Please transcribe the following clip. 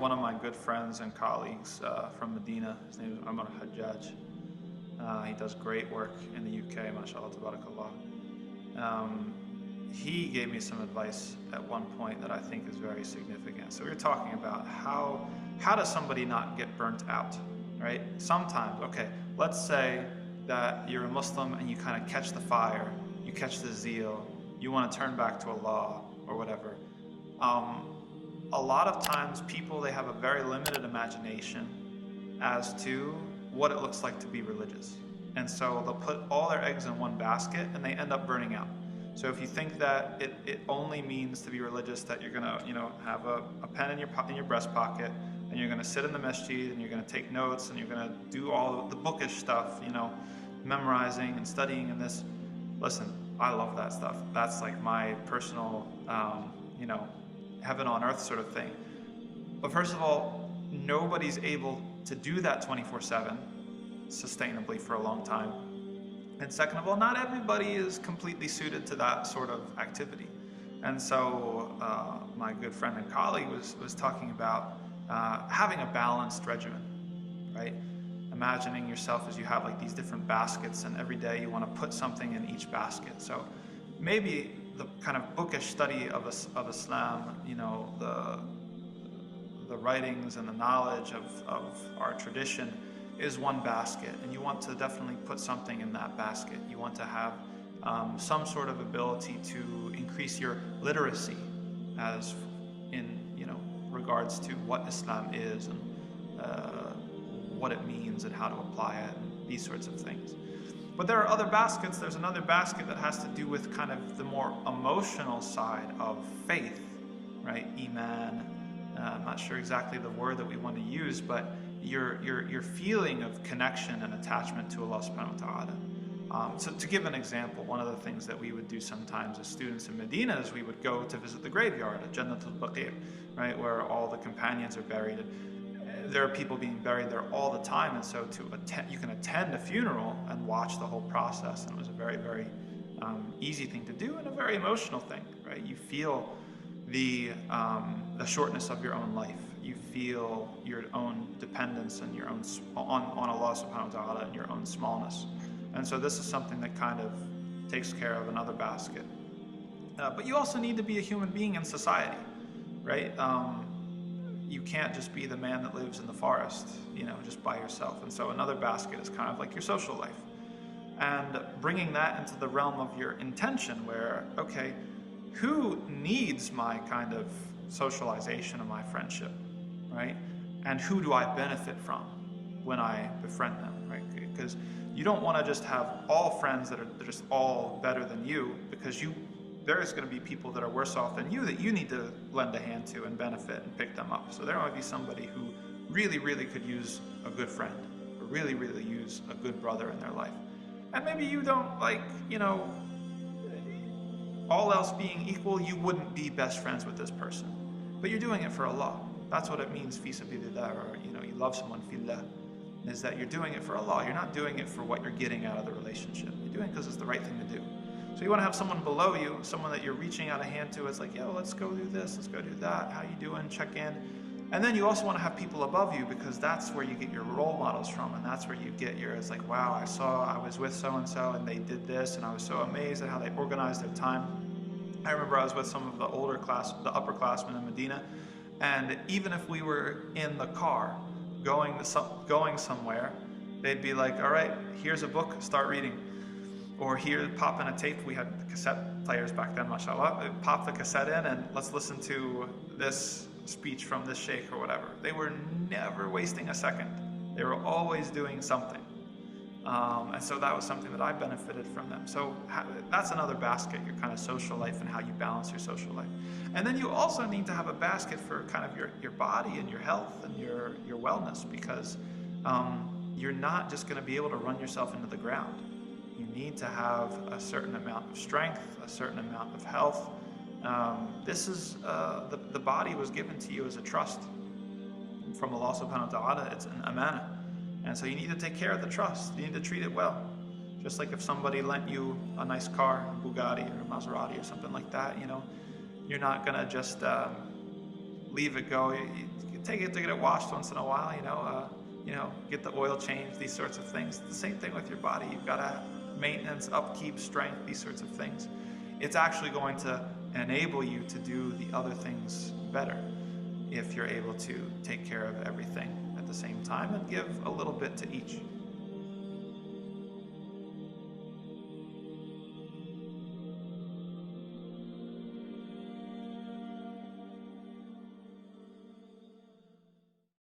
one of my good friends and colleagues from Medina. His name is Omar Hajaj. He does great work in the UK, mashallah, tabarakallah. He gave me some advice at one point that I think is very significant. So we were talking about how does somebody not get burnt out, right? Sometimes, okay, let's say that you're a Muslim and you kind of catch the fire, you catch the zeal, you want to turn back to Allah or whatever. A lot of times people, they have a very limited imagination as to what it looks like to be religious. And so they'll put all their eggs in one basket and they end up burning out. So if you think that it only means to be religious that you're gonna, have a pen in your breast pocket and you're gonna sit in the masjid and you're gonna take notes and you're gonna do all the bookish stuff, memorizing and studying and this. Listen, I love that stuff. That's like my personal, heaven on earth sort of thing. But first of all, nobody's able to do that 24/7 sustainably for a long time. And second of all, not everybody is completely suited to that sort of activity. And so my good friend and colleague was talking about having a balanced regimen, right? Imagining yourself as you have like these different baskets, and every day you want to put something in each basket. So maybe the kind of bookish study of Islam, the writings and the knowledge of our tradition is one basket, and you want to definitely put something in that basket. You want to have some sort of ability to increase your literacy as in regards to what Islam is and what it means and how to apply it and these sorts of things. But there are other baskets. There's another basket that has to do with kind of the more emotional side of faith, right? Iman. I'm not sure exactly the word that we want to use, but your feeling of connection and attachment to Allah subhanahu wa ta'ala. So to give an example, one of the things that we would do sometimes as students in Medina is we would go to visit the graveyard at Jannatul Baqi', right, where all the companions are buried. There are people being buried there all the time, and so you can attend a funeral and watch the whole process, and it was a very, very easy thing to do and a very emotional thing, right? You feel the shortness of your own life. You feel your own dependence and your own on Allah subhanahu wa ta'ala and your own smallness. And so this is something that kind of takes care of another basket. But you also need to be a human being in society, right? You can't just be the man that lives in the forest, just by yourself. And so another basket is kind of like your social life. And bringing that into the realm of your intention where, okay, who needs my kind of socialization and my friendship, right? And who do I benefit from when I befriend them, right? Because you don't want to just have all friends that are just all better than you, because there is going to be people that are worse off than you that you need to lend a hand to and benefit and pick them up. So there might be somebody who really, really could use a good friend, or really, really use a good brother in their life. And maybe you don't all else being equal, you wouldn't be best friends with this person. But you're doing it for Allah. That's what it means, fi sabilillah, or you love someone fillah, is that you're doing it for Allah. You're not doing it for what you're getting out of the relationship. You're doing it because it's the right thing to do. So you want to have someone below you, someone that you're reaching out a hand to. It's like, yo, let's go do this, let's go do that. How you doing? Check in. And then you also want to have people above you, because that's where you get your role models from, and that's where you get it's like, wow, I was with so-and-so and they did this, and I was so amazed at how they organized their time. I remember I was with some of the upperclassmen in Medina, and even if we were in the car going somewhere, they'd be like, all right, here's a book, start reading. Or here, pop in a tape. We had cassette players back then, mashallah. Pop the cassette in and let's listen to this speech from this sheikh or whatever. They were never wasting a second. They were always doing something. And so that was something that I benefited from them. So that's another basket, your kind of social life and how you balance your social life. And then you also need to have a basket for kind of your body and your health and your wellness, because you're not just going to be able to run yourself into the ground. You need to have a certain amount of strength, a certain amount of health. This is the body was given to you as a trust from Allah subhanahu wa ta'ala. It's an amana. And so you need to take care of the trust. You need to treat it well. Just like if somebody lent you a nice car, a Bugatti or a Maserati or something like that, you're not going to just leave it go. take it to get it washed once in a while, get the oil change, these sorts of things. The same thing with your body. You've got to maintenance, upkeep, strength, these sorts of things. It's actually going to enable you to do the other things better if you're able to take care of everything at the same time and give a little bit to each.